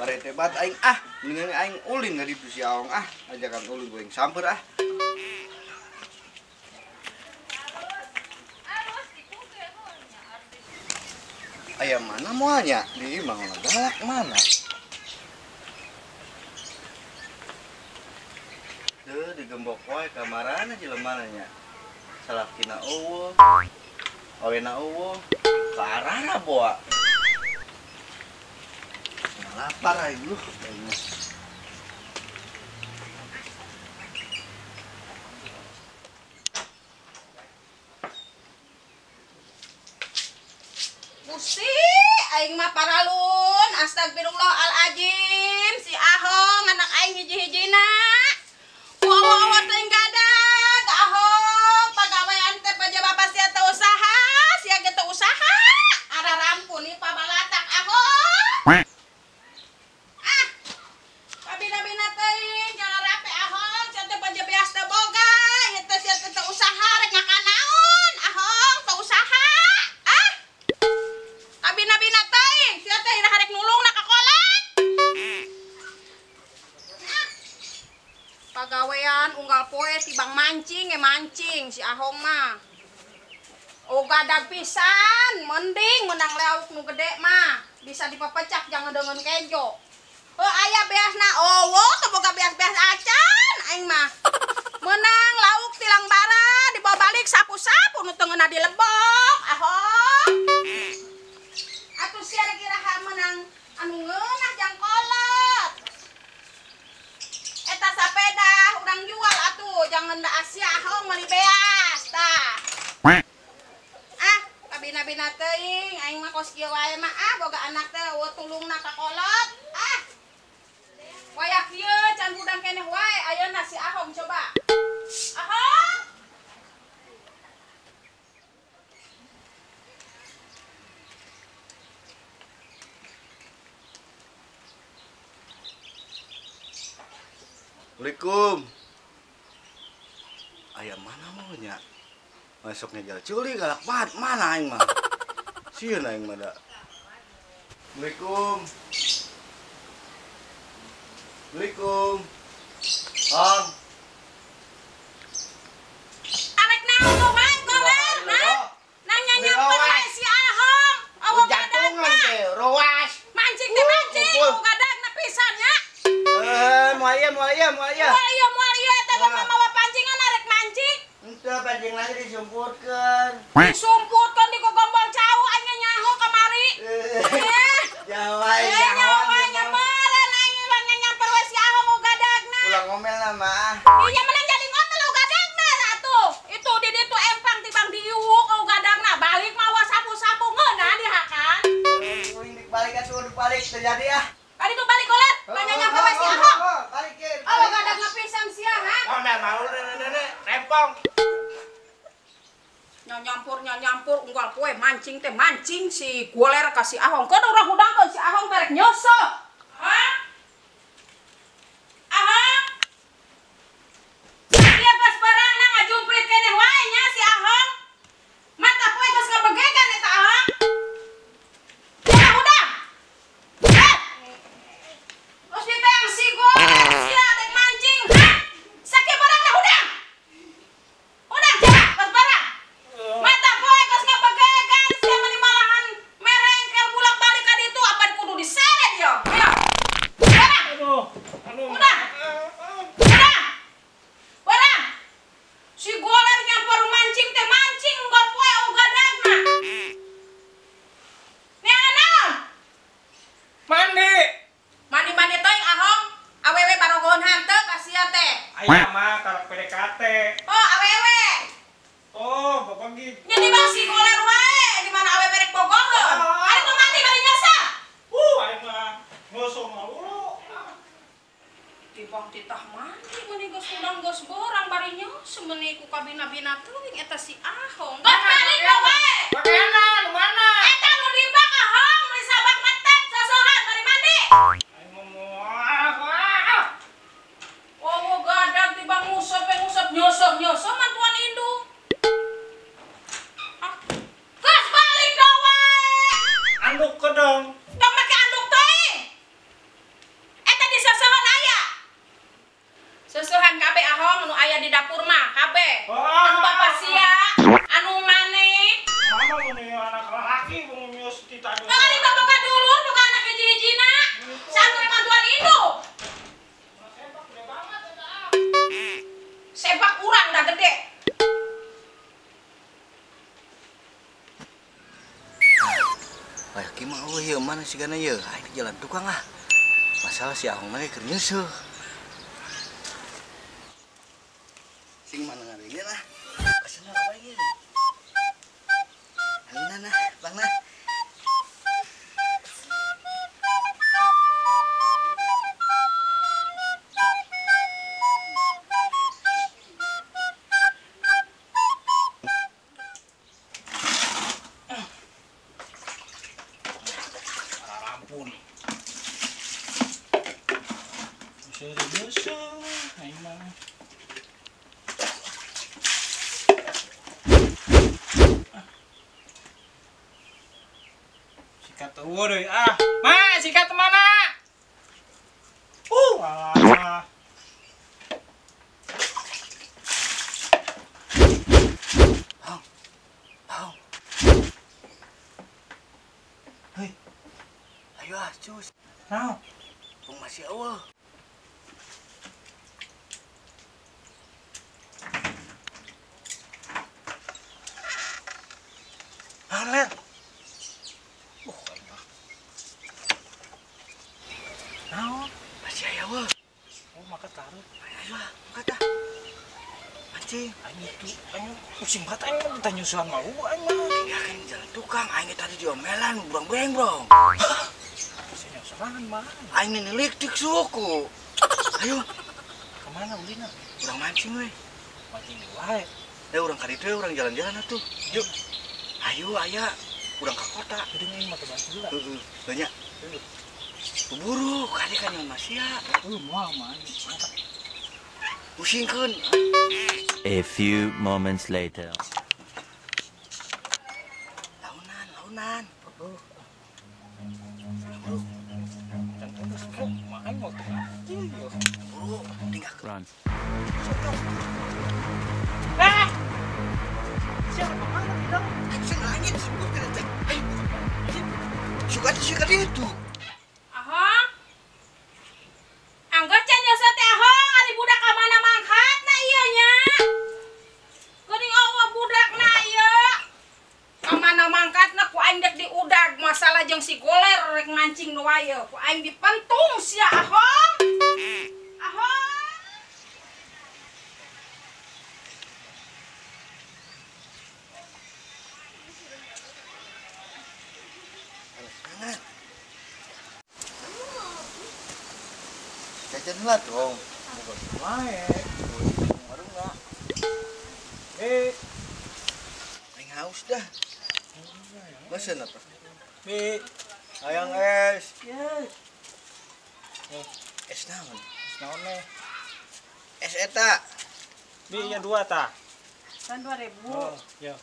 Parete bat aing mendingan aing ulin ka ditu si Aong ajakan ulin gue yang samper Ayam mana moanya di imang galak mana tuh digembok wae kamarana jelemana salakina eueuh awena eueuh ka arahna boa lapar aing lu Gusti, aing mah paralun, astagfirullahaladzim, si Ahong anak aing hiji-hijina. Wawa teh gadag, Ahong pagawean teh pejabat sia teu usaha, sia ge teu usaha. Ara rampun ieu pabalatak Ahong. Kabina-bina teuing jalan rape Ahong, sia teh pejabat teh boga, ieu teh sia teh usaha rek ngakanaon, Ahong teu usaha. Kabina-bina teuing, sia teh harek nulungna ka kolot. Pagawean unggal poe tibang mancing mancing si Ahong mah. Gadag pisan, mending menang lauk nu gede mah bisa dipepecak jangan dengan kejo. Aya beasna teu boga beas-beas acan aing mah. Menang lauk tilang bara dibawa balik sapu-sapu nu teu ngeuna dilebok, Ahong. Atuh sia kiraha menang anu ngeunah jang kolot. Eta sapeda urang jual atuh jangan da Asia Ahong meuli beas tah. Kabina-bina teuing aing mah kos kieu wae mah boga anak teh tulungna ka kolot. Wayah kieu can budang keneh wae ayeuna si Ahong coba. Ahong. Assalamualaikum. Ayam mana maunya? Masuknya jalan culi galak banget mana aing mah. Sieun aing mah da. Assalamualaikum. Assalamualaikum. Hang. Arek naon tuh wae goler, nanya nyamper wae si Ahong. Awak jantungan teh roas. Mancing teh mancing, gadagna pisan nya. Moal ieu. Moal ieu teh mawa pancingan arek mancing. Henteu pancing lagi disumputkeun. Disumputkeun di gogombol cau aing nyaho kamari. Jawa nya meureun aing mah nyamper we si Ahong gadagna. Ulang ngomelna mah. Iya menang jadi ngomel gadagna atuh. Itu di ditu empang tibang diuk gadagna balik mawa sapu-sapu ngeuna dihakan. Uing balik atuh balik terjadi Kali itu balik golet, banyak nyamper we si Ahong. Balikin. Gadagna pisan sia ha. Ngomel malu nenek rempong. Nyampur unggal poe mancing teh mancing si goler ka si Ahong. Keun urang hudangkeun si Ahong terek nyosok. Hah? Ahong? Ieu geus beurangna ngajumprit keneh wae nya si Ahong. Mata poe geus ngabegegan eta Ahong. Hudang. Terus diteng si goler sia dek mancing. Hah? Sakieu beurangna hudang. Hudang coba geus beurang. Mata poe geus ngabegegan sia meuni malahan merengkel bulak-balik ka ditu apa kudu diseret ya? Ayo. Barang. Udah. Barang. Si goler nyamper mancing teh mancing enggak poe gadagna. Neangan naon? Mandi teuing Ahong. Awewe barogohan hanteu ka sia teh. Aya mah karek PDKT. Oh, awewe. Oh, bapak gi. Nya di bang si goler wae, di mana awewe rek bogorkeun. Ari nu mandi bari nyasa. Aya mah ngosong dulu. Tibang titah mandi meuni geus udang geus borang bari nyos meuni ku kabina-bina teuing eta si Ahong. Geus balik ka wae. Pakaianna nu mana? Eta nu di bak Ahong, meuli sabak metet sosohan bari mandi. Aing mau muah. Oh, gadag tibang ngusap nyosok mantuan indung. Geus balik ka wae. Anduk ke dong. Tong make anduk teuing. Oh iya mana sih gana ya? Ayo jalan tukang ah. Masalah si Ahong lagi keur nyeuseul. Sing mana ngarinya lah. Kesana apa ini? Ayo nah, Bang nah. Ampun. Bisa aing mah. Sikat eueuh deui ah. Ma, sikat mana? Alah. Ahong. Hei. Ayo ah, cus. Naon? Pung masih eueuh. Alet. Aing mah. Naon? Masih aya eueuh. Oh, maka taruh. Ayo ah, angkat ah. Mancing. Aing itu, aing pusing banget aing mah tanya nyusahan mau aing mah. Tinggalkan jalan tukang. Aing tadi diomelan, burang-bureng bro. Bisa nyusahan mah. Aing nilik dik suku. Ayo, Kemana ulina? urang mancing we. Mancing di wae. Urang ka ditu urang jalan-jalan atuh. Yuk. Ayo aya, urang ka kota. Jadi aing mah teu bantu heula. Heeh, banyak. Buru, kali kan yang masih ya. Moal mah anjing. Mantap. Pusingkeun. A few moments later. Launan. Dan terus kok mah aing mau teu ngerti yo. Buru, tinggal Run. Ah! Siapa kemana tidak? sing langit sebut kana teh. Suka itu. Ahong. Anggo can nyeuseut teh Ahong ari budak ka mana mangkatna ieu nya. Geuning eueuh budakna ieu. Ka mana mangkatna ku aing dek diudag masalah jeung si goler rek mancing nu wae. Ku aing dipentung sia Ahong. Ahong. Semangat. Jajan heula dong. Bukan wae. Warung enggak? Aing haus dah. Mesen apa? Bi. Hayang es. Ya. Es naon? Naon nih? Es eta. Bi ya 2 tah. Kan 2000. Oh, ya.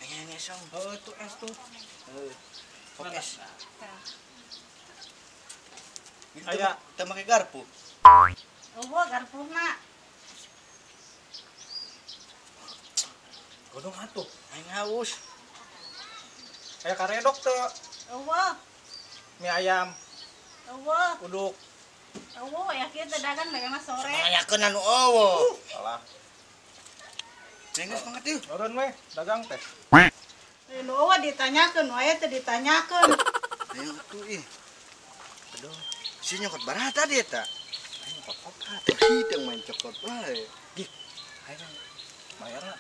Aing esong. Oh, itu es tuh. Kok es? Aya. Teu make garpu. Eueuh garpuna. Godong atuh. Aing haus. Aya karedok teh. Eueuh. Mie ayam, Eueuh. uduk. Eueuh ya kieu teh dagang sore. Ngayakeun anu eueuh. Salah. Nengis banget yuk. Turun we, dagang teh. Nu eueuh ditanyakeun wae teh ditanyakeun. Ayo atuh ih. Aduh. Si nyokot baraha tadi eta? Aing pot-potan. Teu hidang main cokot wae. Aing bayarna.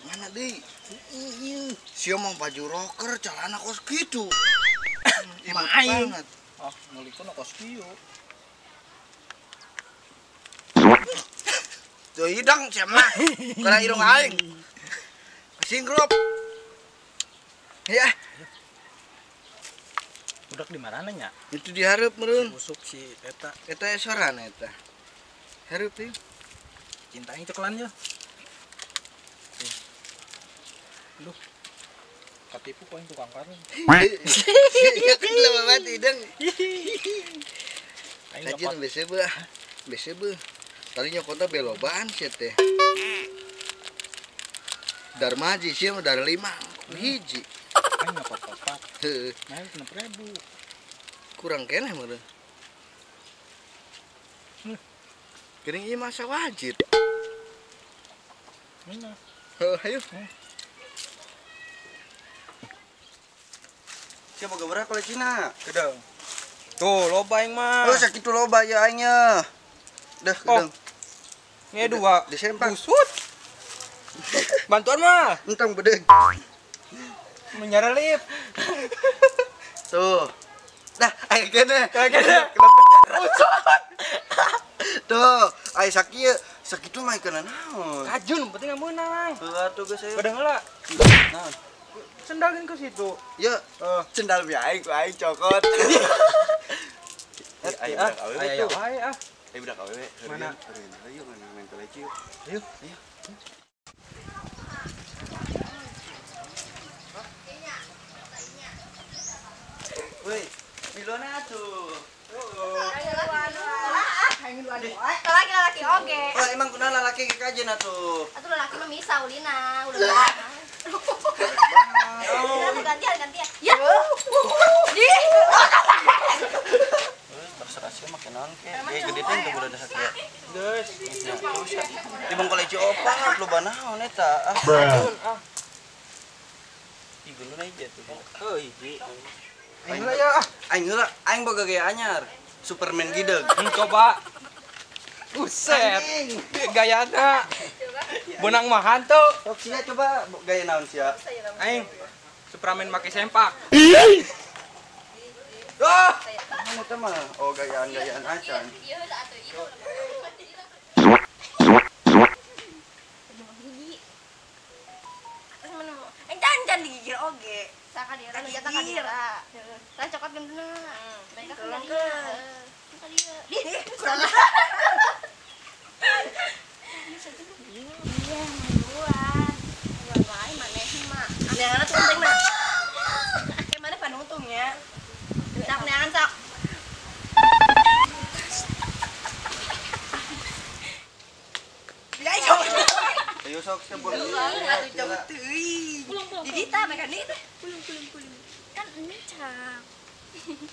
Mana deui? Sia mah baju rocker, celana kos kitu. Imut aing. banget. Ah, nulikeun kos kieu. Tuh hidang sia mah. Kana irung aing. Singkrop. Ya, Budak di mana nya? itu dihareup meureun. Busuk si eta. Eta esoran eta. Hareup ieu. Cinta aing ceklannya. Duh. Katipu kok tukang karung. Iya kan lama banget hidang. Aing Rajin dapat bese beuh. Bese beuh. Tadi nyokotna belobaan sia teh. Darmaji sia mah dar 5 hiji. aing dapat 4. Heueuh, Nah, 6.000. kurang keneh meureun. Geuning ieu masa wajib. Mina. Heuh, ayo. Siapa gambar kalau Cina? Kedeng. Tuh, loba aing mah. Oh, sakitu loba ya aingnya. Dah, gedeng. Ini dua. Disempak. Busut. Bantuan mah. Entang bedeng. Menyarelip. Tuh. Dah, ayo kene. Kenapa? Tuh, ayo sakitu mah kana naon? Kajun, penting menang. Tuh geus ayo. Kedeng heula. Naon? Sendalin ke situ. Ya, sendal bi aing ku aing cokot. Ayo budak awewe Ayo, tuh. ayo. Ayo budak awewe. Mana? Ayo main koleci yuk. Ayo. Woi, milona tuh. Laki-laki oge. Oh, emang kuna lalaki ke kajen atuh. Atuh laki mah misa ulina, udah. Gantian. Ya. Terserah sih makin naon ke. Gede teh teu udah sakieu. Geus. Di bang koleci opat lo banaon eta. Ieu nu aja tuh. Oh, hiji. Aing heula ya. Aing boga gaya anyar. Superman gideg. Coba. Buset. Gayana. Benang mahan tuh. Sok sia coba gaya naon sia. Aing Superman make sempak. Oh, mana teh mah? Oh, gayaan acan. Jangan digigir oge. Saka dia kan jatah ka dia. Kan cokot gendena. Mereka kan dia. Ka dia. Salah. Iya, maluan. Wae maneh mah. Neangan tuh penting mah. Kayak mana panutungnya? Nak neangan sok. Ya yo. Ayo sok sebut. Atuh jauh teuing. Didita mereka nih teh. Kulung. Kan encang.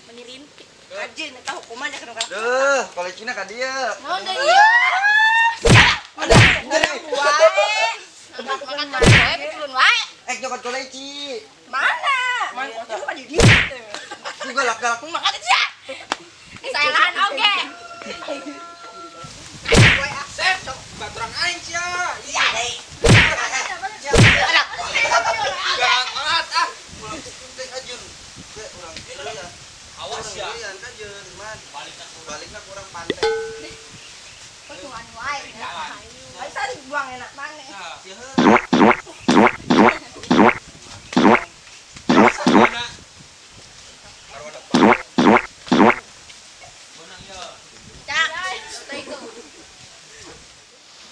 Menirintik. Ajin eta hukumannya kana kana. Duh, kolecina ka dieu. Naon deui ieu? Mana wae. Angkat wae piturun wae. Nyokot koleci. Mana? Main kocok lupa di dieu. Ku galak-galak. Makan aja. Sayangan oge. Wae aksep sok baturang aing sia. Iya deui. Banget ah. Ajun. Urang ya. Awas ya. Kajeun, man. Balikna kurang pantai. Kutungan wae. Ai tadi buang enak maneh. Sia heuh.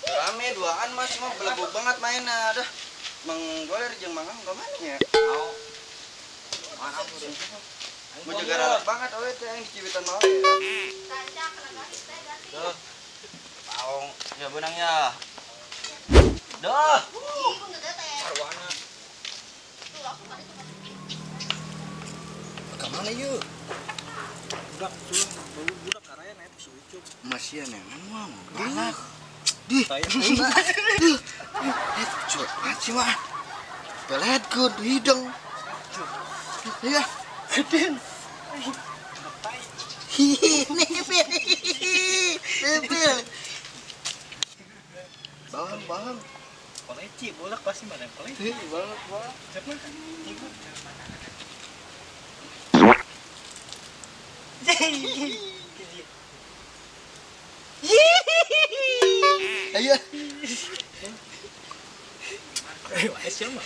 Rame duaan mas mah belebuk banget mainnya dah. Menggoler jeung mangang gamanya. Mana tuh. Mau juga ralak banget oe teh yang di Cibitan mau. Kancak kena kaki teh ganti. Tuh. Paong ya benang ya. Duh. Ih, ku gede teh. Sarwana. Tuh aku tadi tuh. Ka mana yuk? Budak karaya naik si Ucup. Masih nengan mah. Galak. Di. Saya Cuy, masih mah. Pelet good hidung. Iya. Geden. Ini ngepil. Bang. koleci bolak pasti mana koleci. Bang. Siapa? Ayo. Ayo, siapa?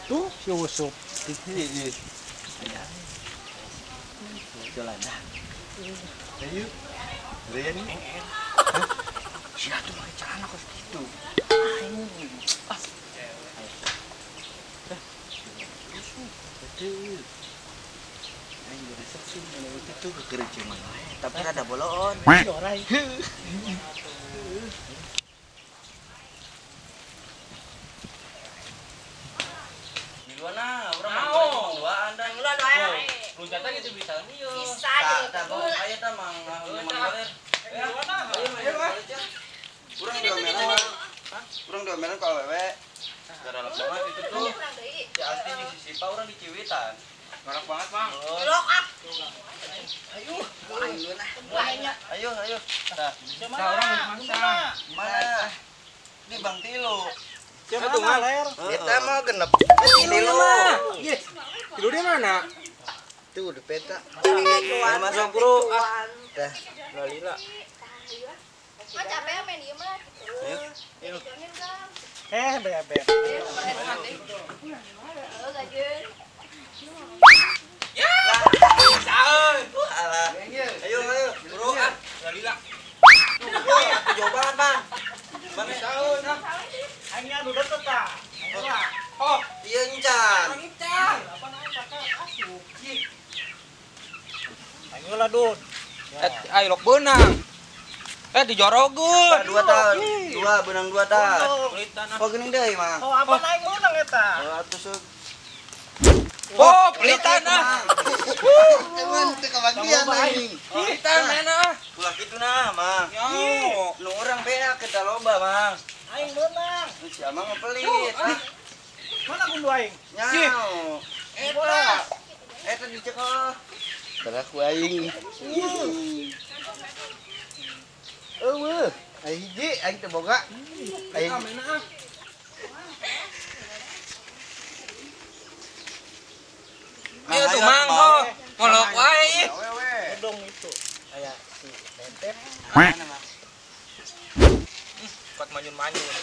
Tuh, si Ucup. Jalan dah. Ayo. Rian nih. Si atuh pakai celana kos gitu. Betul. Ayo resep sih mana itu kekerincian. Tapi ada bolon. Orai. Gimana? Urang Mau. mau duaan dan Ulah wae. Lunjatan itu bisa nih yo. Bisa aja. tak bawa aya tah mang goler. Urang dua melan. Urang dua melan ka awewe. Gara lek banget itu tuh. Kurang deui. Ya Asti jeung si Sipa urang di Ciwitan. Galak banget, Mang. Ayo. Nah, Orang mangsa. mana? Ini Bang Tilu. Siapa tuh, Mang? Kita mau genep. Tilu. Tilu di mana? Tuh udah peta. Masuk, Bro. Dah. Lalila. Mah capek main diem lah. Ayo. Beb. Alah. Ayo. Bro, Lalila. Jauh banget, Bang. Bang Tahun. Aing anu deket tah. Oh, iya encan. Ican. Apa naik kakak asup. Ayo lah, Dun. Ayo lok benang. Dijorogeun. Dua benang dua ta. Kok geuning deui, Mang? Oh, apa naik benang eta? Atuh Oh, pelitan ah. Teman teu kebagian aing. Pelitan mana? Ulah kitu nah, Mang. Yo. Nu urang beak kita loba, Mang. Aing benang. Si Amang ngepelit. Mana gundu aing? Nyao. Eta dicekel. Terak ku aing. Eueuh, aing hiji aing teu boga. Aing Mana? Iya tuh Mang, ngolok wae. Odong itu. Aya si Tentep. Mana, Mang? Kuat manyun-manyun.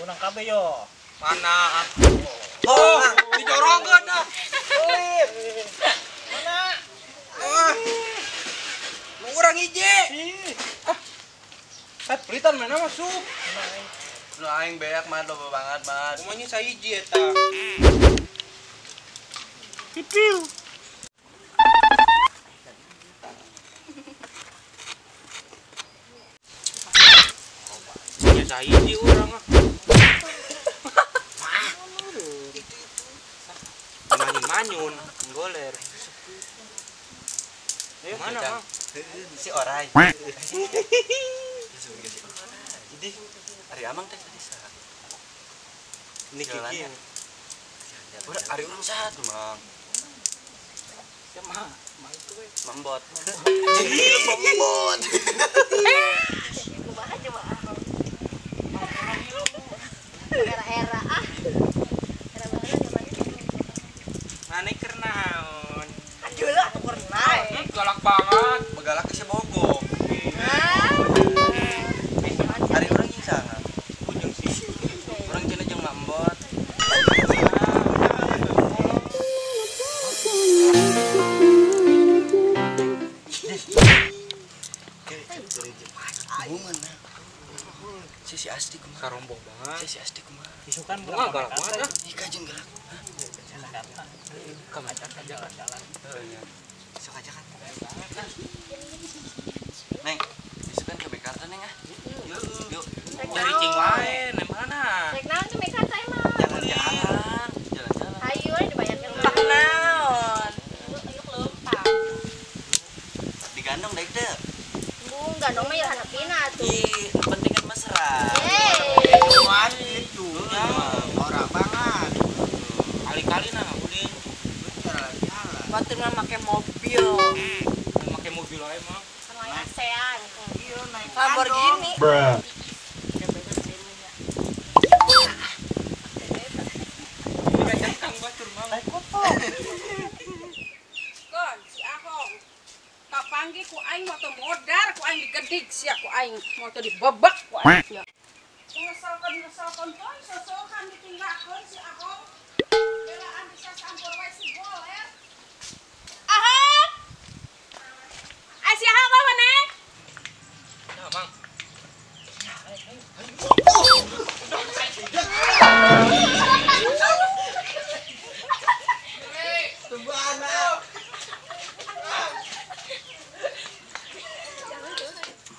Benang kabeh yo. Mana? Oh, Dijorogeun dah. Pelit. Mana? Lu urang hiji. Pelitan mana masuk? nu aing beak mah loba banget, Mas. Umanya sahiji eta. Pipil. Ya sahiji urang ah. Manyun-manyun, goler. Ayo mana, Mang? Si orai. Jadi ari amang teh tadi sa. Ini kiki. Udah ari urang saha tuh, Mang? Ya mah itu we. Mambot. Jadi mambot. Kumaha coba. Era-era ah. Era-era zaman itu. Mana kernaon? Aduh lah atuh pernah. Galak banget. Begalak ke si Bogo. Ari urang jeung saha? Ujung sih. Urang cenah jeung mambot. Si Asti kumaha? Sarombo banget. Si Asti kumaha? Isukan galak banget ah. Ika jeung galak. Kemacet jalan-jalan. Sok aja kan. Neng, isukan ke Bekarta Neng ah. Yuk. Dari cing wae, di mana? Rek naon tuh mekan saya mah. Jalan-jalan. Ayo dibayar yang naon. Ayo leumpang. Digandong daek teu. Bung gandong mah ya hanapina tuh. Ih, penting kan mesra. Yeay. Itu. Ora banget. Kali-kali nah ulin. Batur mah make mobil. Make mobil aja mah. Kan wae ASEAN. Iya, naik Lamborghini. Kang batur mah. Kon si Ahong. Kapanggih ku aing moto modar ku aing digedik sia ku aing moto dibebek ku aing sia. Ngesalkan poe sosokan ditinggalkeun si Ahong. Belaan bisa sampur wae si Boler. Ahong. Si Ahong apa nih? Ya, Mang.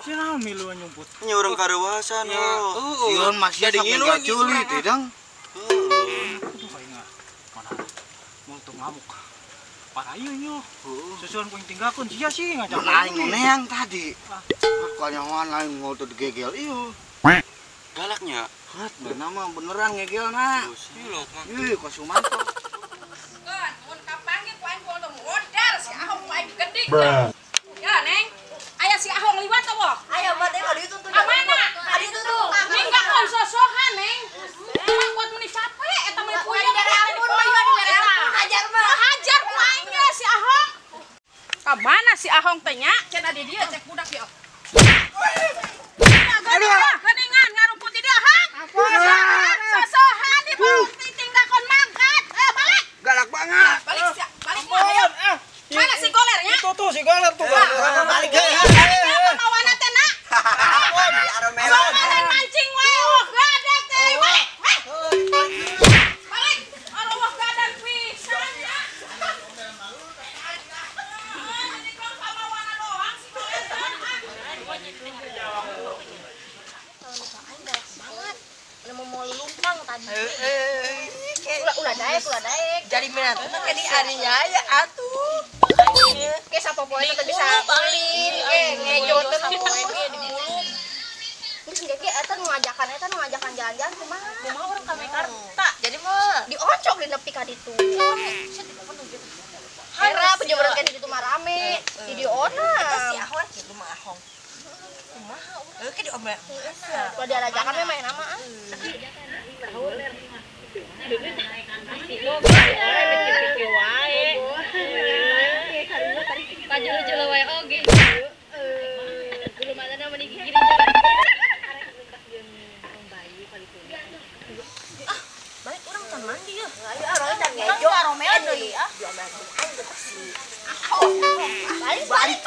Siapa milu nyumput? Nyurung karewasan Ya, lo. Sieun masih jadi sampai ngilu gak lagi culi kurang, tidang. Aduh, aing mana mau tuh ngamuk. Parah ieu nyo. Susuan ku tinggalkeun sia sih ngajak Aing neang tadi. Makanya lain mau tuh digegel ieu. Galaknya Hat, mana mah beneran ngegel na. Ih, kok Sumanto. Kan, mun kapanggil ku aing kudu modar si Ahong ku aing gede. Ya, Neng. Aya si Ahong liwat apa? Ayo, Mbak, tengok di itu tuh. Mana? Di itu tuh. Neng gak kon sosohan, Neng. Emang kuat meni capek eta mah puyeng. Hajar, Mbak. Hajar ku aing ya si Ahong. Ka mana si Ahong teh nya? Cenah di dieu cek budak ya. Geningan ngarumput di dieu, Hang. Sosohan di bawah tinggal kon mangkat. Balik. Galak banget. Balik sia, balik mah. Mana si golernya? Itu tuh si goler tuh. Balik ge. Mawana teh na. Sosohan mancing wae, gadak teh. Balik. Balik. Arwah gadak pisan ya. Ini kan pamawana doang si goler. Mau lumpang tadi. Ulah daek. Jadi minat kayak di arinya ya atuh. Kayak sapa poe teh bisa beli, ngejot teh di bulung. Terus gege eta nu ngajakan jalan-jalan kumaha? Kumaha orang ka Mekarta. Jadi mah Diocok di nepi ka ditu. Hera penjemputan ka ditu mah rame. Di diona. Eta si Ahong kitu mah Ahong. Kumaha urang? Ke di omel. Kalau diajakan mah main nama ah. Pajul-jul wae oge. Kudu mana meni gigiri. Balik urang can mandi ya. Ayo orang can Urang ngejo. ka Romeo deui ah. Balik.